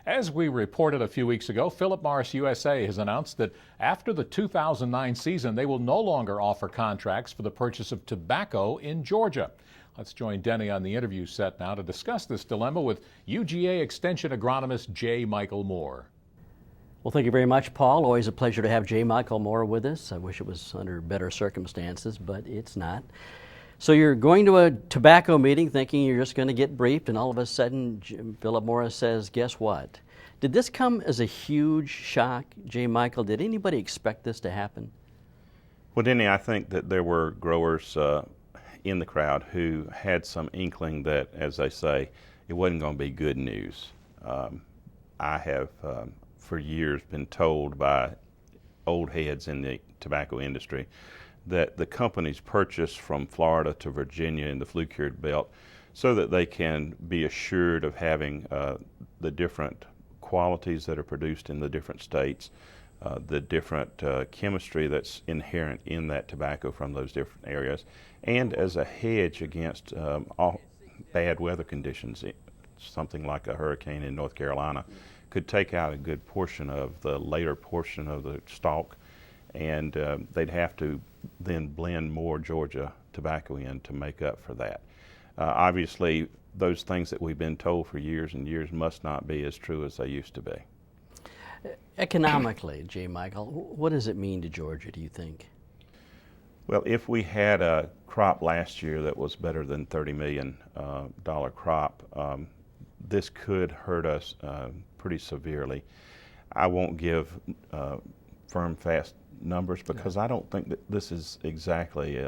As we reported a few weeks ago, Philip Morris USA has announced that after the 2009 season, they will no longer offer contracts for the purchase of tobacco in Georgia. Let's join Denny on the interview set now to discuss this dilemma with UGA Extension Agronomist J. Moore. Well, thank you very much, Paul. Always a pleasure to have J. Moore with us. I wish it was under better circumstances, but it's not. So you're going to a tobacco meeting thinking you're just going to get briefed, and all of a sudden Philip Morris says, guess what? Did this come as a huge shock, J. Michael? Did anybody expect this to happen? Well, Denny, I think that there were growers in the crowd who had some inkling that, as they say, it wasn't going to be good news. I have for years been told by old heads in the tobacco industry that the companies purchase from Florida to Virginia in the flue-cured belt so that they can be assured of having the different qualities that are produced in the different states, the different chemistry that's inherent in that tobacco from those different areas, and as a hedge against all bad weather conditions. Something like a hurricane in North Carolina could take out a good portion of the later portion of the stalk, and they'd have to then blend more Georgia tobacco in to make up for that. Obviously, those things that we've been told for years and years must not be as true as they used to be. Economically, J. Michael, what does it mean to Georgia, do you think? Well, if we had a crop last year that was better than $30 million crop, this could hurt us pretty severely. I won't give firm, fast numbers because I don't think that this is exactly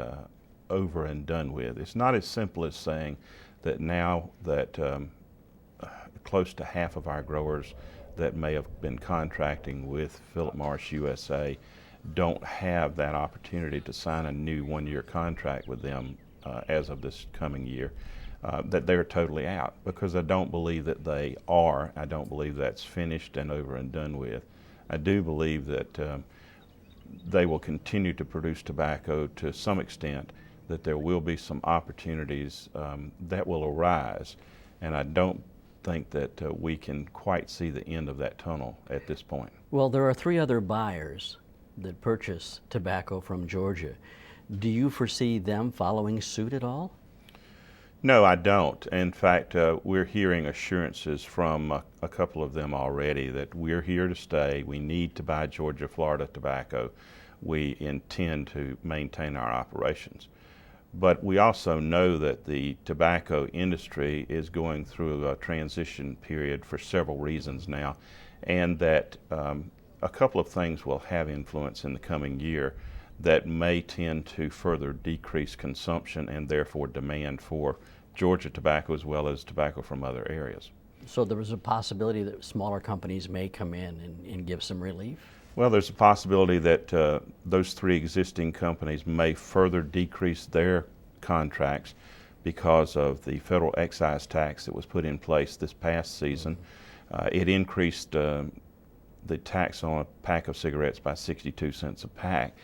over and done with. It's not as simple as saying that now that close to half of our growers that may have been contracting with Philip Morris USA don't have that opportunity to sign a new one-year contract with them as of this coming year, that they're totally out, because I don't believe that they are. I don't believe that's finished and over and done with. I do believe that they will continue to produce tobacco to some extent, that there will be some opportunities that will arise, and I don't think that we can quite see the end of that tunnel at this point. Well, there are 3 other buyers that purchase tobacco from Georgia. Do you foresee them following suit at all? No, I don't. In fact, we're hearing assurances from a couple of them already that we're here to stay. We need to buy Georgia, Florida tobacco. We intend to maintain our operations. But we also know that the tobacco industry is going through a transition period for several reasons now, and that a couple of things will have influence in the coming year that may tend to further decrease consumption and therefore demand for Georgia tobacco as well as tobacco from other areas. So there is a possibility that smaller companies may come in and give some relief? Well, there's a possibility that those 3 existing companies may further decrease their contracts because of the federal excise tax that was put in place this past season. It increased the tax on a pack of cigarettes by 62 cents a pack,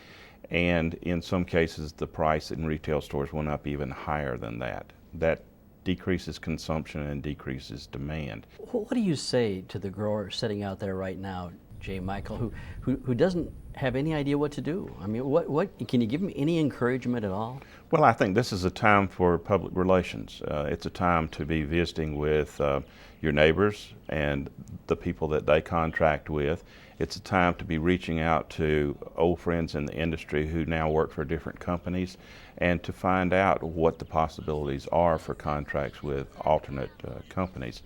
and in some cases the price in retail stores went up even higher than that. That decreases consumption and decreases demand. What do you say to the grower sitting out there right now, J. Michael, who doesn't have any idea what to do? I mean, what can you give him any encouragement at all? Well, I think this is a time for public relations. It's a time to be visiting with your neighbors and the people that they contract with. It's a time to be reaching out to old friends in the industry who now work for different companies and to find out what the possibilities are for contracts with alternate companies.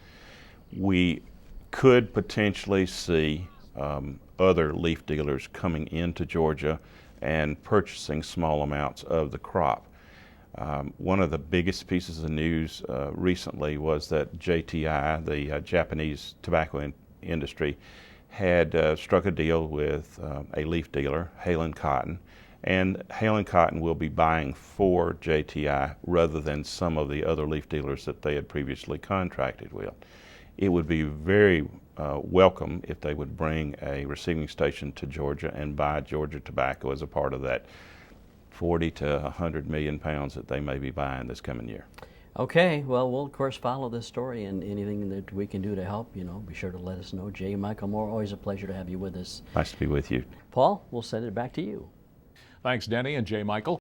We could potentially see other leaf dealers coming into Georgia and purchasing small amounts of the crop. One of the biggest pieces of news recently was that JTI, the Japanese tobacco industry, had struck a deal with a leaf dealer, Hale & Cotton, and Hale & Cotton will be buying for JTI rather than some of the other leaf dealers that they had previously contracted with. It would be very welcome if they would bring a receiving station to Georgia and buy Georgia tobacco as a part of that 40 to 100 million pounds that they may be buying this coming year. Okay, well, we'll of course follow this story, and anything that we can do to help, be sure to let us know. J. Michael Moore, always a pleasure to have you with us. Nice to be with you. Paul, we'll send it back to you. Thanks, Denny and J. Michael.